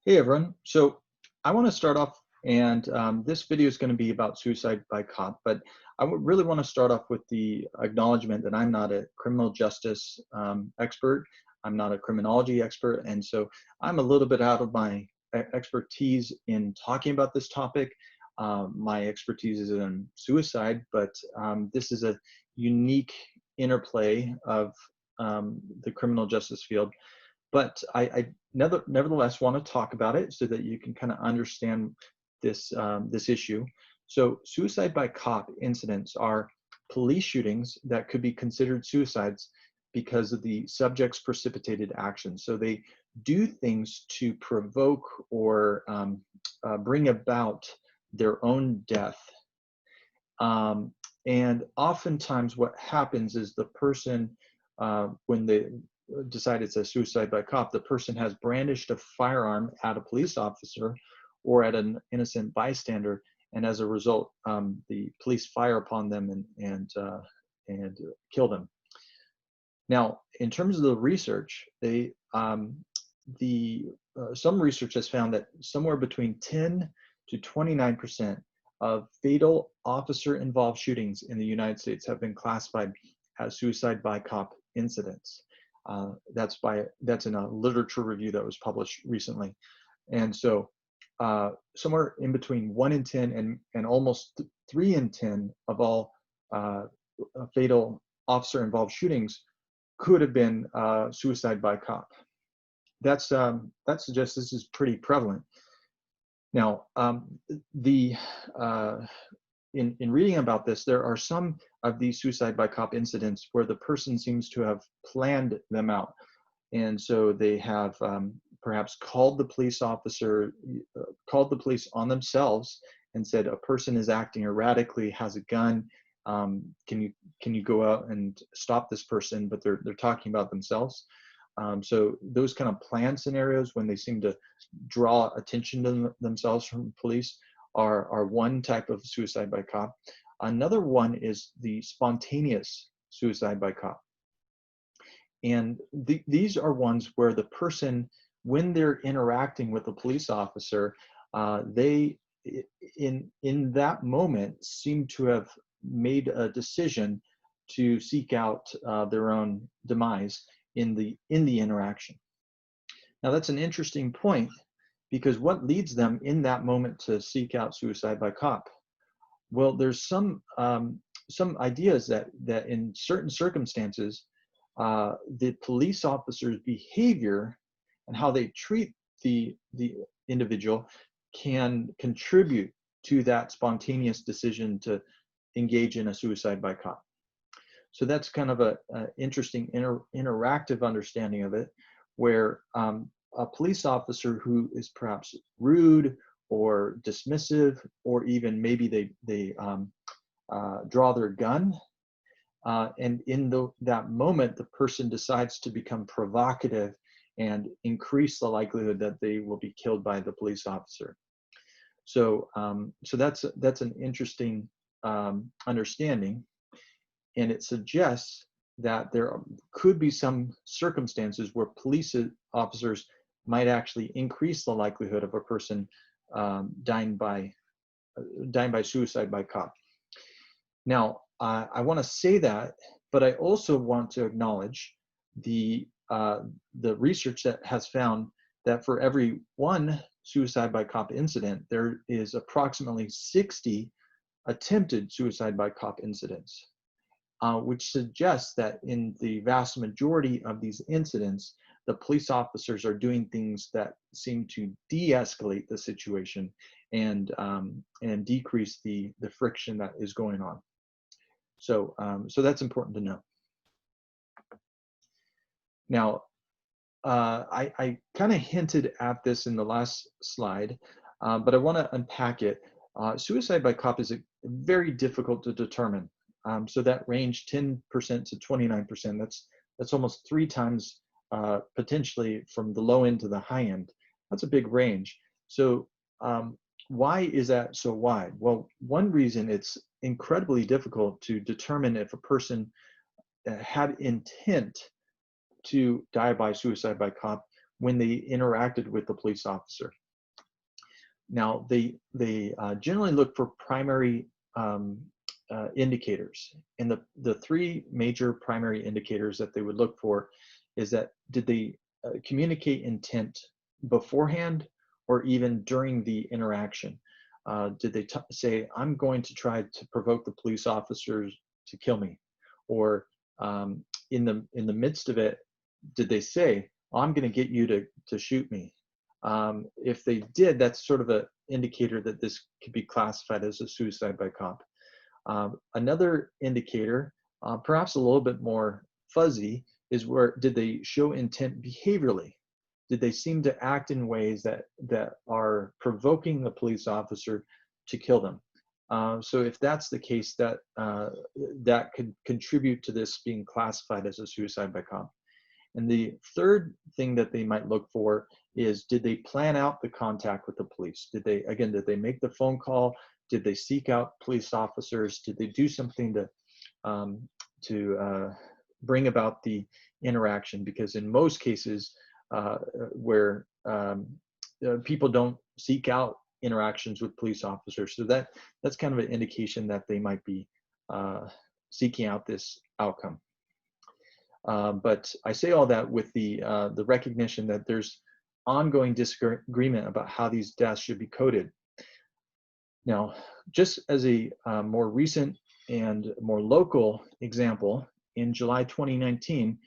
Hey everyone. So I want to start off, and this video is going to be about suicide by cop, but really want to start off with the acknowledgement that I'm not a criminal justice expert. I'm not a criminology expert, and so I'm a little bit out of my expertise in talking about this topic. My expertise is in suicide, but this is a unique interplay of the criminal justice field. But I nevertheless want to talk about it so that you can kind of understand this issue. So suicide by cop incidents are police shootings that could be considered suicides because of the subject's precipitated actions. So they do things to provoke or bring about their own death. And oftentimes what happens is the person, when they decide it's a suicide by cop, the person has brandished a firearm at a police officer or at an innocent bystander, and as a result, the police fire upon them and kill them. Now, in terms of the research, some research has found that somewhere between 10 to 29% of fatal officer-involved shootings in the United States have been classified as suicide by cop incidents. That's in a literature review that was published recently, and so somewhere in between 1 in 10 and almost 3 in 10 of all fatal officer-involved shootings could have been suicide by cop. That suggests this is pretty prevalent. Now, in reading about this, there are some of these suicide by cop incidents where the person seems to have planned them out. And so they have perhaps called the police officer, called the police on themselves and said, a person is acting erratically, has a gun. Can you go out and stop this person? But they're talking about themselves. So those kind of planned scenarios when they seem to draw attention to themselves from police are one type of suicide by cop. Another one is the spontaneous suicide by cop. And these are ones where the person, when they're interacting with a police officer, they, in that moment, seem to have made a decision to seek out their own demise in the interaction. Now that's an interesting point, because what leads them in that moment to seek out suicide by cop? Well, there's some ideas that in certain circumstances, the police officer's behavior and how they treat the individual can contribute to that spontaneous decision to engage in a suicide by cop. So that's kind of a interesting interactive understanding of it, where a police officer who is perhaps rude or dismissive, or even maybe they draw their gun, and in that moment, the person decides to become provocative and increase the likelihood that they will be killed by the police officer. So, so that's an interesting understanding, and it suggests that there could be some circumstances where police officers might actually increase the likelihood of a person dying by suicide by cop. Now, I want to say that, but I also want to acknowledge the research that has found that for every one suicide by cop incident, there is approximately 60 attempted suicide by cop incidents, which suggests that in the vast majority of these incidents, the police officers are doing things that seem to de-escalate the situation and decrease the friction that is going on. So, so that's important to know. Now, I kind of hinted at this in the last slide, but I want to unpack it. Suicide by cop is very difficult to determine. So that range 10% to 29%, that's almost 3 times potentially from the low end to the high end. That's a big range. So why is that so wide? Well, one reason it's incredibly difficult to determine if a person had intent to die by suicide by cop when they interacted with the police officer. Now, they generally look for primary indicators. And the three major primary indicators that they would look for is that did they communicate intent beforehand or even during the interaction? Did they say, I'm going to try to provoke the police officers to kill me? Or in the midst of it, did they say, I'm going to get you to shoot me? If they did, that's sort of an indicator that this could be classified as a suicide by cop. Another indicator, perhaps a little bit more fuzzy, is where did they show intent behaviorally? Did they seem to act in ways that are provoking the police officer to kill them? So if that's the case, that could contribute to this being classified as a suicide by cop. And the third thing that they might look for is, did they plan out the contact with the police? Did they make the phone call? Did they seek out police officers? Did they do something to bring about the interaction? Because in most cases where people don't seek out interactions with police officers, so that's kind of an indication that they might be seeking out this outcome. But I say all that with the recognition that there's ongoing disagreement about how these deaths should be coded. Now, just as a more recent and more local example, in July 2019,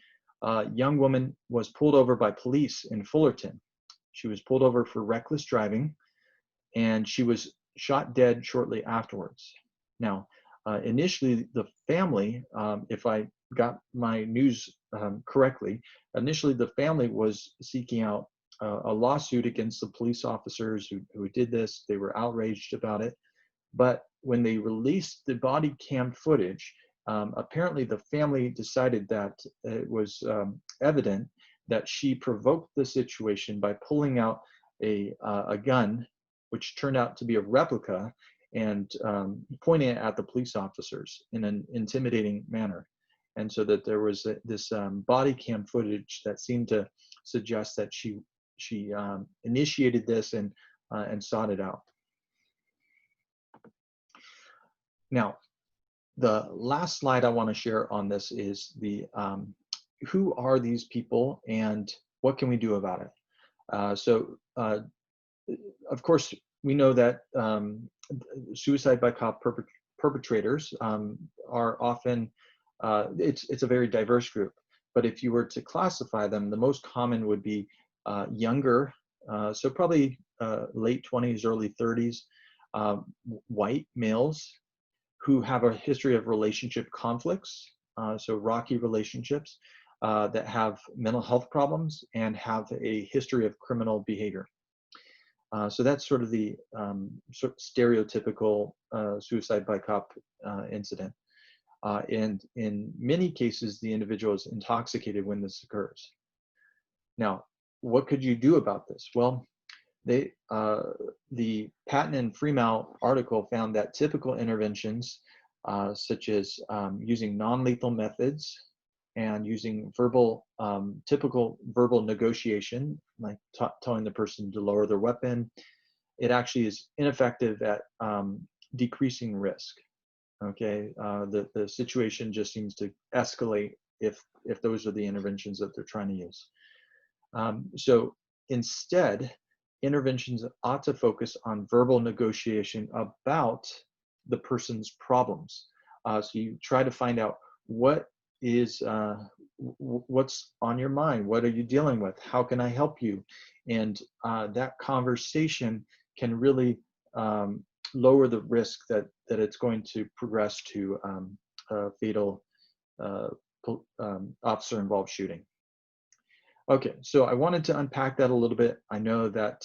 a young woman was pulled over by police in Fullerton. She was pulled over for reckless driving, and she was shot dead shortly afterwards. Now, initially, the family, if I got my news correctly, initially the family was seeking out a lawsuit against the police officers who did this. They were outraged about it. But when they released the body cam footage, apparently the family decided that it was evident that she provoked the situation by pulling out a gun, which turned out to be a replica, and pointing it at the police officers in an intimidating manner. And so that there was this body cam footage that seemed to suggest that she initiated this and sought it out. Now, the last slide I want to share on this is the who are these people and what can we do about it? So, of course, we know that suicide by cop perpetrators are often, it's a very diverse group. But if you were to classify them, the most common would be younger, so probably late 20s, early 30s, white males who have a history of relationship conflicts, so rocky relationships, that have mental health problems and have a history of criminal behavior. So that's sort of the sort of stereotypical suicide by cop incident. And in many cases, the individual is intoxicated when this occurs. Now, what could you do about this? Well, the Patton and Freeman article found that typical interventions, such as using non-lethal methods and using typical verbal negotiation, like telling the person to lower their weapon, it actually is ineffective at decreasing risk. Okay, the situation just seems to escalate if those are the interventions that they're trying to use. So instead, interventions ought to focus on verbal negotiation about the person's problems. So you try to find out what is what's on your mind, what are you dealing with, how can I help you, and that conversation can really lower the risk that it's going to progress to a fatal officer-involved shooting. Okay, so I wanted to unpack that a little bit. I know that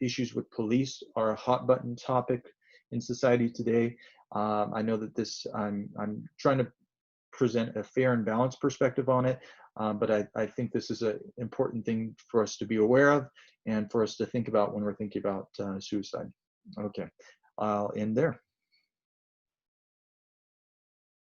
issues with police are a hot button topic in society today. I know that I'm trying to present a fair and balanced perspective on it, but I think this is an important thing for us to be aware of and for us to think about when we're thinking about suicide. Okay, I'll end there.